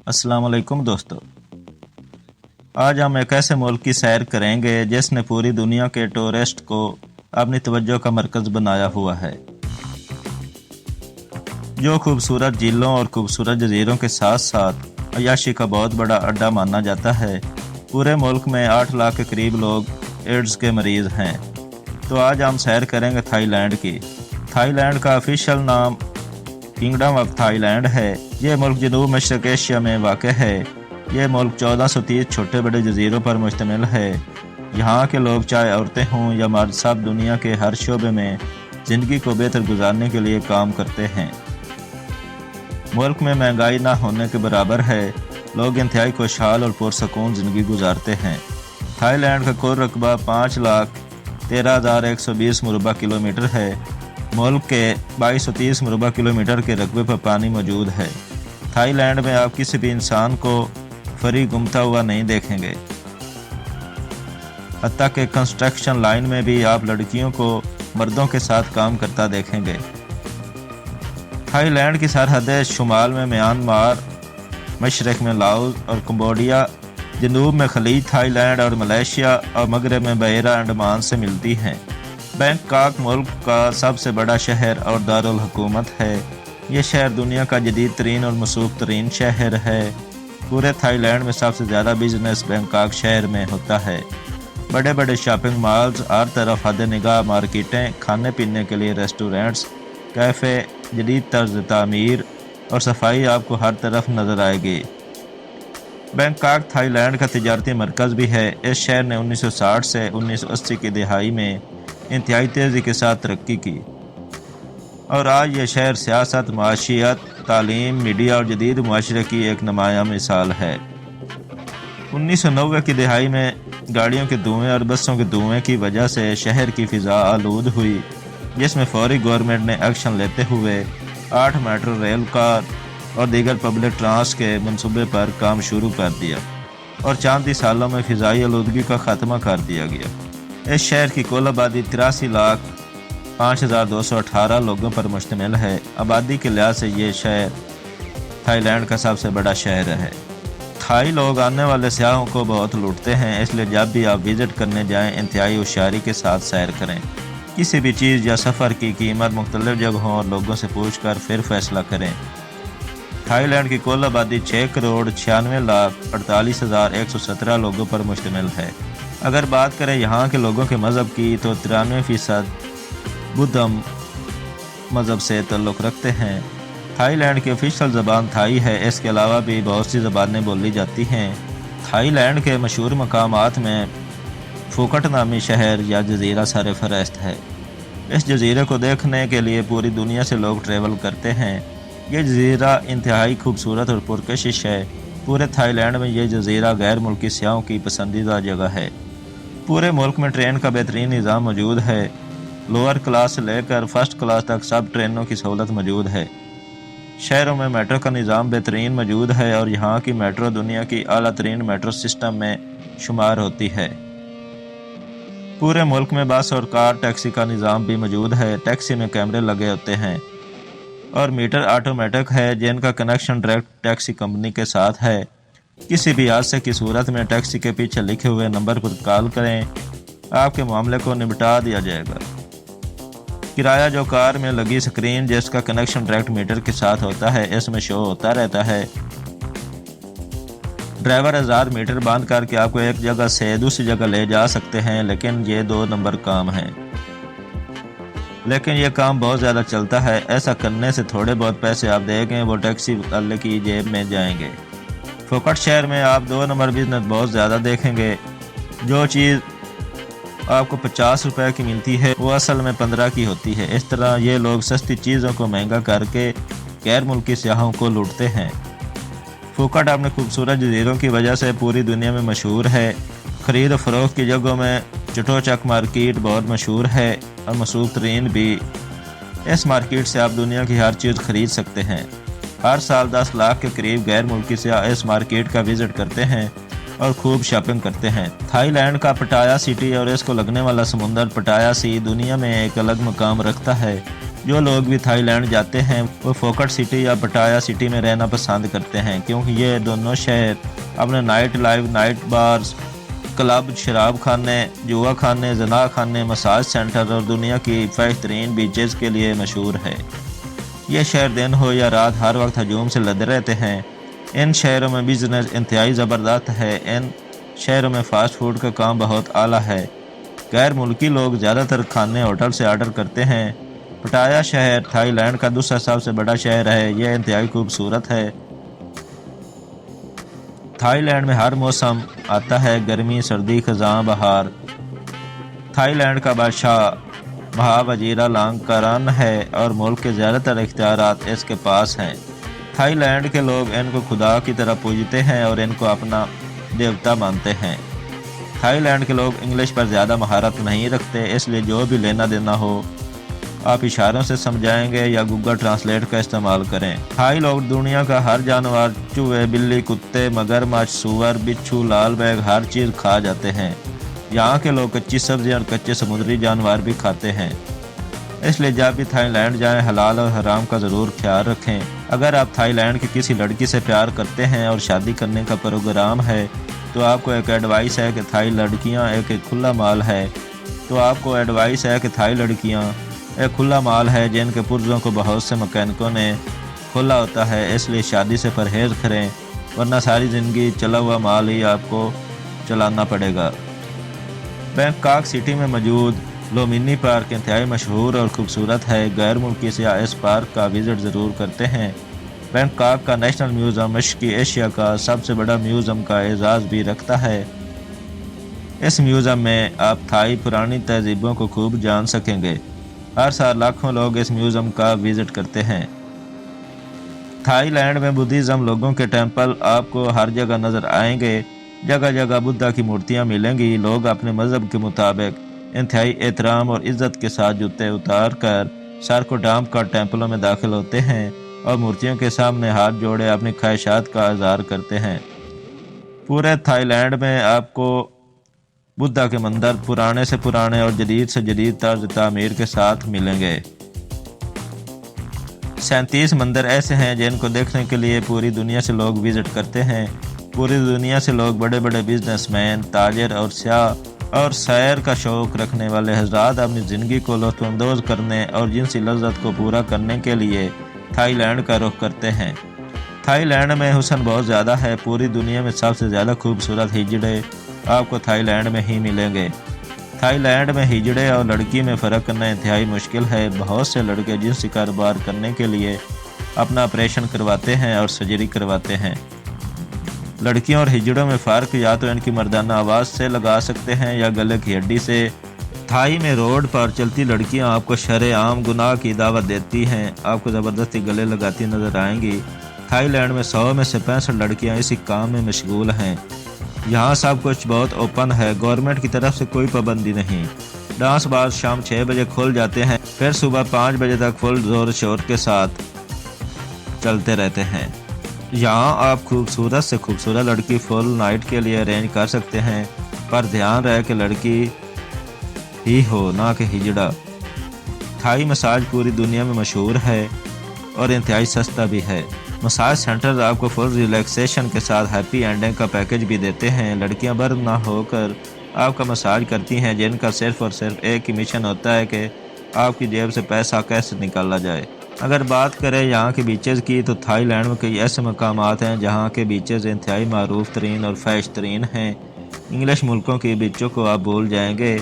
अस्सलाम वालेकुम दोस्तों, आज हम एक ऐसे मुल्क की सैर करेंगे जिसने पूरी दुनिया के टूरिस्ट को अपनी तवज्जो का मरकज़ बनाया हुआ है, जो खूबसूरत झीलों और खूबसूरत जजीरों के साथ साथ अय्याशी का बहुत बड़ा अड्डा माना जाता है। पूरे मुल्क में 8 लाख के करीब लोग एड्स के मरीज़ हैं। तो आज हम सैर करेंगे थाईलैंड की। थाईलैंड का ऑफिशियल नाम किंगडम ऑफ थाईलैंड है। ये मुल्क जनूब मशरक़ एशिया में वाक़ है। ये मुल्क 1430 छोटे बड़े जजीरों पर मुश्तमिल है। यहाँ के लोग चाहे औरतें हों या मर्द, सब दुनिया के हर शोबे में ज़िंदगी को बेहतर गुजारने के लिए काम करते हैं। मुल्क में महंगाई ना होने के बराबर है। लोग इंतहाई खुशहाल और पुरसकून ज़िंदगी गुजारते हैं। थाईलैंड का कुल रकबा 5,13,120 मुरबा किलोमीटर है। मुल्क के 2230 मुरबा किलोमीटर के रकबे पर पानी मौजूद है। थाईलैंड में आप किसी भी इंसान को फ्री घूमता हुआ नहीं देखेंगे। हत्ता के कंस्ट्रक्शन लाइन में भी आप लड़कियों को मर्दों के साथ काम करता देखेंगे। थाईलैंड की सरहदें शुमाल में म्यांमार, मशरक़ में लाओस और कंबोडिया, जनूब में खलीज थाईलैंड और मलेशिया और मगरब में बहरा अंडमान से मिलती हैं। बैंकॉक मुल्क का सबसे बड़ा शहर और दारुल हुकूमत है। ये शहर दुनिया का जदीद तरीन और मसरूफ़ तरीन शहर है। पूरे थाईलैंड में सबसे ज़्यादा बिजनेस बैंकॉक शहर में होता है। बड़े बड़े शॉपिंग मॉल्स, हर तरफ हद निगाह मार्केटें, खाने पीने के लिए रेस्टोरेंट्स, कैफ़े, जदीद तर्ज तामीर और सफाई आपको हर तरफ नज़र आएगी। बैंकॉक थाईलैंड का तिजारती मरकज़ भी है। इस शहर ने 1960 से 1980 की दिहाई में इंतहाई तेज़ी के साथ तरक्की की और आज ये शहर सियासत, माशियत, तालीम, मीडिया और जदीद मुआशरे की एक नुमायाँ मिसाल है। 1990 की दिहाई में गाड़ियों के धुएँ और बसों के धुएँ की वजह से शहर की फ़िज़ा आलूद हुई, जिसमें फौरी गवर्नमेंट ने एक्शन लेते हुए 8 मेट्रो रेल कार और दीगर पब्लिक ट्रांस के मंसूबे पर काम शुरू कर दिया और चंद ही सालों में फ़िज़ाई आलूदगी का ख़ात्मा कर दिया गया। इस शहर की कुल आबादी 83,05,218 लोगों पर मुश्तमिल है। आबादी के लिहाज से ये शहर थाईलैंड का सबसे बड़ा शहर है। थाई लोग आने वाले सयाहों को बहुत लूटते हैं, इसलिए जब भी आप विज़िट करने जाएं इंतहाई होशियारी के साथ सैर करें। किसी भी चीज़ या सफ़र की कीमत मुख्तलिफ जगहों और लोगों से पूछ कर फिर फैसला करें। थाईलैंड की कुल आबादी 6,96,48,117 लोगों पर मुश्तमिल है। अगर बात करें यहाँ के लोगों के मज़हब की तो 93% बुद्धम मज़हब से ताल्लुक़ रखते हैं। थाईलैंड की ऑफिशियल ज़बान थाई है। इसके अलावा भी बहुत सी ज़बानें बोली जाती हैं। थाईलैंड के मशहूर मकामात में फूकट नामी शहर या जजीरा सरफहरिस्त है। इस जजीरे को देखने के लिए पूरी दुनिया से लोग ट्रेवल करते हैं। ये जजीरा इंतहाई खूबसूरत और पुरकशिश है। पूरे थाईलैंड में ये जजीरा गैर मुल्की सयाहों की पसंदीदा जगह है। पूरे मुल्क में ट्रेन का बेहतरीन निज़ाम मौजूद है। लोअर क्लास से लेकर फर्स्ट क्लास तक सब ट्रेनों की सहूलत मौजूद है। शहरों में मेट्रो का निज़ाम बेहतरीन मौजूद है और यहाँ की मेट्रो दुनिया की आला तरीन मेट्रो सिस्टम में शुमार होती है। पूरे मुल्क में बस और कार टैक्सी का निज़ाम भी मौजूद है। टैक्सी में कैमरे लगे होते हैं और मीटर ऑटोमेटिक है, जिनका कनेक्शन डायरेक्ट टैक्सी कंपनी के साथ है। किसी भी हादसे की सूरत में टैक्सी के पीछे लिखे हुए नंबर पर कॉल करें, आपके मामले को निपटा दिया जाएगा। किराया जो कार में लगी स्क्रीन जिसका कनेक्शन डायरेक्ट मीटर के साथ होता है, इसमें शो होता रहता है। ड्राइवर 1000 मीटर बांध करके आपको एक जगह से दूसरी जगह ले जा सकते हैं, लेकिन ये 2 नंबर काम है। लेकिन यह काम बहुत ज़्यादा चलता है। ऐसा करने से थोड़े बहुत पैसे आप देंगे वो टैक्सी वाले की जेब में जाएंगे। फुकट शहर में आप 2 नंबर बिजनेस बहुत ज़्यादा देखेंगे। जो चीज़ आपको 50 रुपए की मिलती है वो असल में 15 की होती है। इस तरह ये लोग सस्ती चीज़ों को महंगा करके गैर मुल्की सयाहों को लूटते हैं। फुकट अपने खूबसूरत जजीरों की वजह से पूरी दुनिया में मशहूर है। ख़रीद और फ़रोख्त की जगहों में चटोचक मार्केट बहुत मशहूर है और मसरूफ़ तरीन भी। इस मार्केट से आप दुनिया की हर चीज़ ख़रीद सकते हैं। हर साल 10 लाख के करीब गैर मुल्की सयाह इस मार्केट का विज़िट करते हैं और खूब शॉपिंग करते हैं। थाईलैंड का पटाया सिटी और इसको लगने वाला समुंदर पटाया सी दुनिया में एक अलग मकाम रखता है। جو لوگ بھی تھائی لینڈ جاتے ہیں وہ فوکٹ سٹی یا پٹایا سٹی میں رہنا پسند کرتے ہیں، کیونکہ یہ دونوں شہر اپنے night life, night bars, club, شراب خانے، جوا خانے، زنا خانے، مساج سینٹر اور دنیا کی فحش ترین بیچز کے لیے مشہور ہے۔ یہ شہر دن ہو یا رات ہر وقت ہجوم سے لدے رہتے ہیں۔ ان شہروں میں بزنس انتہائی زبردست ہے۔ ان شہروں میں فاسٹ فوڈ کا کام بہت اعلیٰ ہے۔ غیر ملکی لوگ زیادہ تر کھانے ہوٹل سے آرڈر کرتے ہیں۔ پٹایا شہر تھائی لینڈ کا دوسرا سب سے بڑا شہر ہے۔ یہ انتہائی خوبصورت ہے۔ تھائی لینڈ میں ہر موسم آتا ہے، گرمی، سردی، خزاں، بہار۔ تھائی لینڈ کا بادشاہ مہا وزیرا لانکارن ہے اور ملک کے زیادہ تر اختیارات اس کے پاس ہیں۔ تھائی لینڈ کے لوگ ان کو خدا کی طرح پوجتے ہیں اور ان کو اپنا دیوتا مانتے ہیں۔ تھائی لینڈ کے لوگ انگلش پر زیادہ مہارت نہیں رکھتے، اس لیے جو بھی لینا دینا ہو آپ اشاروں سے سمجھائیں گے یا گوگل ٹرانسلیٹ کا استعمال کریں۔ تھائی لوگ دنیا کا ہر جانور، چوہے، بلی، کتے، مگرمچھ، سور، بچھو، لال بیگ، ہر چیز کھا جاتے ہیں۔ یہاں کے لوگ کچی سبزیاں اور کچے سمندری جانور بھی کھاتے ہیں۔ اس لیے جب بھی تھائی لینڈ جائیں حلال اور حرام کا ضرور خیال رکھیں۔ اگر آپ تھائی لینڈ کی کسی لڑکی سے پیار کرتے ہیں اور شادی کرنے کا پروگرام ہے تو آپ کو ایک ایڈوائس ہے کہ تھائی لڑکیاں ایک کھلا مال ہے جن کے پرزوں کو بہت سے مکینکوں نے کھولا ہوتا ہے۔ اس لیے شادی سے پرہیز کریں ورنہ ساری زندگی چلا ہوا مال ہی آپ کو چلانا پڑے گا۔ بینکاک سٹی میں موجود لومینی پارک انتہائی مشہور اور خوبصورت ہے۔ غیر ملکی سیاح اس پارک کا وزٹ ضرور کرتے ہیں۔ بینکاک کا نیشنل میوزیم مشرقی ایشیا کا سب سے بڑا میوزیم کا اعزاز بھی رکھتا ہے۔ اس میوزیم میں آپ تھائی پرانی تہذیبوں کو خوب جان سکیں گے۔ ہر سال لاکھوں لوگ اس میوزیم کا وزٹ کرتے ہیں۔ تھائی لینڈ میں بدھزم لوگوں کے ٹیمپل آپ کو ہر جگہ نظر آئیں گے۔ جگہ جگہ بدھا کی مورتیاں ملیں گی۔ لوگ اپنے مذہب کے مطابق انتہائی احترام اور عزت کے ساتھ جوتے اتار کر سر کو ڈھانپ کر ٹیمپلوں میں داخل ہوتے ہیں اور مورتیوں کے سامنے ہاتھ جوڑے اپنی خواہشات کا اظہار کرتے ہیں۔ پورے تھائی لینڈ میں آپ کو بدھا کے مندر پرانے سے پرانے اور جدید سے جدید طرز تعمیر کے ساتھ ملیں گے۔ 37 مندر ایسے ہیں جن کو دیکھنے کے لیے پوری دنیا سے لوگ وزٹ کرتے ہیں۔ پوری دنیا سے لوگ بڑے بڑے بزنس مین، تاجر اور سیاح اور سیر کا شوق رکھنے والے حضرات اپنی زندگی کو لطف اندوز کرنے اور جنسی لذت کو پورا کرنے کے لیے تھائی لینڈ کا رخ کرتے ہیں۔ تھائی لینڈ میں حسن بہت زیادہ ہے۔ پوری دنیا میں سب سے زیادہ خوبصورت ہجڑے آپ کو تھائی لینڈ میں ہی ملیں گے۔ تھائی لینڈ میں ہجڑے اور لڑکی میں فرق کرنا انتہائی مشکل ہے۔ بہت سے لڑکے جنسی کاروبار کرنے کے لیے اپنا آپریشن کرواتے ہیں اور سرجری کرواتے ہیں۔ لڑکیوں اور ہجڑوں میں فرق یا تو ان کی مردانہ آواز سے لگا سکتے ہیں یا گلے کی ہڈی سے۔ تھائی میں روڈ پر چلتی لڑکیاں آپ کو شرع عام گناہ کی دعوت دیتی ہیں، آپ کو زبردستی گلے لگاتی نظر آئیں گی۔ تھائی لینڈ میں 100 میں سے 65 لڑکیاں اسی کام میں مشغول ہیں۔ یہاں سب کچھ بہت اوپن ہے، گورنمنٹ کی طرف سے کوئی پابندی نہیں۔ ڈانس بار شام 6 بجے کھل جاتے ہیں، پھر صبح 5 بجے تک فل زور شور کے ساتھ چلتے رہتے ہیں۔ یہاں آپ خوبصورت سے خوبصورت لڑکی فل نائٹ کے لیے ارینج کر سکتے ہیں، پر دھیان رہے کہ لڑکی ہی ہو نہ کہ ہجڑا۔ تھائی مساج پوری دنیا میں مشہور ہے اور انتہائی سستا بھی ہے۔ مساج سینٹرز آپ کو فل ریلیکسیشن کے ساتھ ہیپی اینڈنگ کا پیکج بھی دیتے ہیں۔ لڑکیاں برد نہ ہو کر آپ کا مساج کرتی ہیں جن کا صرف اور صرف ایک ہی مشن ہوتا ہے کہ آپ کی جیب سے پیسہ کیسے نکالا جائے۔ اگر بات کریں یہاں کے بیچز کی تو تھائی لینڈ میں کئی ایسے مقامات ہیں جہاں کے بیچز انتہائی معروف ترین اور فحش ترین ہیں۔ انگلش ملکوں کی بیچوں کو آپ بھول جائیں گے۔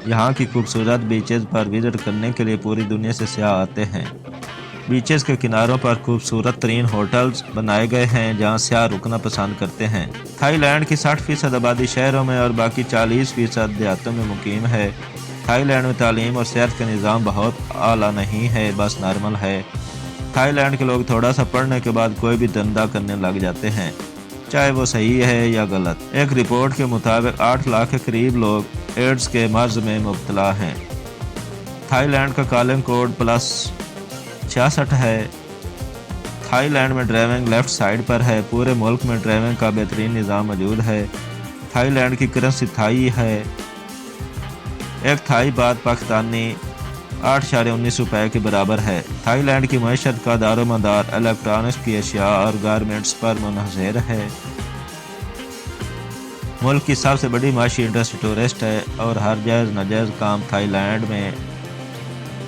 یہاں کی خوبصورت بیچز پر وزٹ کرنے کے لیے پوری دنیا سے سیاح آتے ہیں۔ بیچز کے کناروں پر خوبصورت ترین ہوٹلز بنائے گئے ہیں جہاں سیاح رکنا پسند کرتے ہیں۔ تھائی لینڈ کی 60% آبادی شہروں میں اور باقی 40% دیہاتوں میں مقیم ہے۔ تھائی لینڈ میں تعلیم اور صحت کا نظام بہت اعلیٰ نہیں ہے، بس نارمل ہے۔ تھائی لینڈ کے لوگ تھوڑا سا پڑھنے کے بعد کوئی بھی دھندا کرنے لگ جاتے ہیں، چاہے وہ صحیح ہے یا غلط۔ ایک رپورٹ کے مطابق 8 لاکھ کے قریب لوگ ایڈز کے مرض میں مبتلا ہیں۔ تھائی لینڈ کا کالنگ کوڈ +66 ہے۔ تھائی لینڈ میں ڈرائیونگ لیفٹ سائیڈ پر ہے۔ پورے ملک میں ڈرائیونگ کا بہترین نظام موجود ہے۔ تھائی لینڈ کی کرنسی تھائی ہے۔ ایک تھائی بات پاکستانی 8.19 रुपये के बराबर है। थाईलैंड की मईशत का दारोमदार इलेक्ट्रॉनिक्स की अशिया और गारमेंट्स पर मुनहसर है। मुल्क की सबसे बड़ी माशी इंडस्ट्री टूरिस्ट है और हर जायज़ नाजायज़ काम थाईलैंड में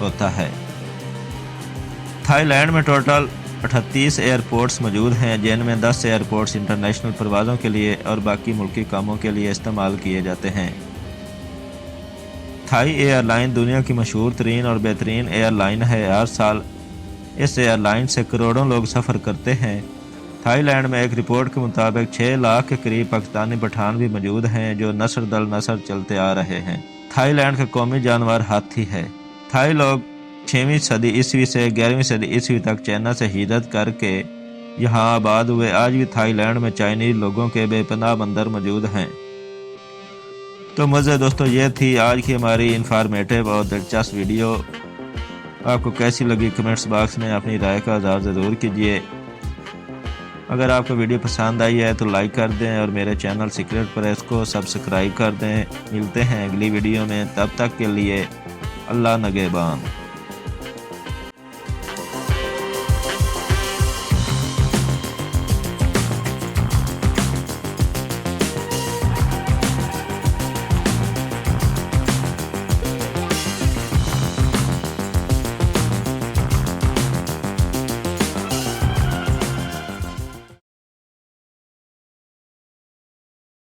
होता है। थाईलैंड में टोटल 38 एयरपोर्ट्स मौजूद हैं, जिनमें 10 एयरपोर्ट्स इंटरनेशनल परवाज़ों के लिए और बाकी मुल्की कामों के लिए इस्तेमाल किए जाते हैं। थाई एयरलाइन दुनिया की मशहूर तरीन और बेहतरीन एयरलाइन है। हर साल इस एयरलाइन से करोड़ों लोग सफ़र करते हैं। थाईलैंड में एक रिपोर्ट के मुताबिक 6 लाख के करीब पाकिस्तानी पठान भी मौजूद हैं, जो नस्ल दल नस्ल चलते आ रहे हैं। थाईलैंड का कौमी जानवर हाथी है। थाई लोग 6वीं सदी ईस्वी से 11वीं सदी ईस्वी तक चाइना से हिजरत करके यहाँ आबाद हुए। आज भी थाईलैंड में चाइनीज लोगों के बेपनाह बंदर मौजूद हैं। तो मज़े दोस्तों, ये थी आज की हमारी इंफॉर्मेटिव और दिलचस्प वीडियो। आपको कैसी लगी कमेंट्स बॉक्स में अपनी राय का इज़हार ज़रूर कीजिए। अगर आपको वीडियो पसंद आई है तो लाइक कर दें और मेरे चैनल सीक्रेट प्रेस को सब्सक्राइब कर दें। मिलते हैं अगली वीडियो में, तब तक के लिए अल्लाह नगेबान।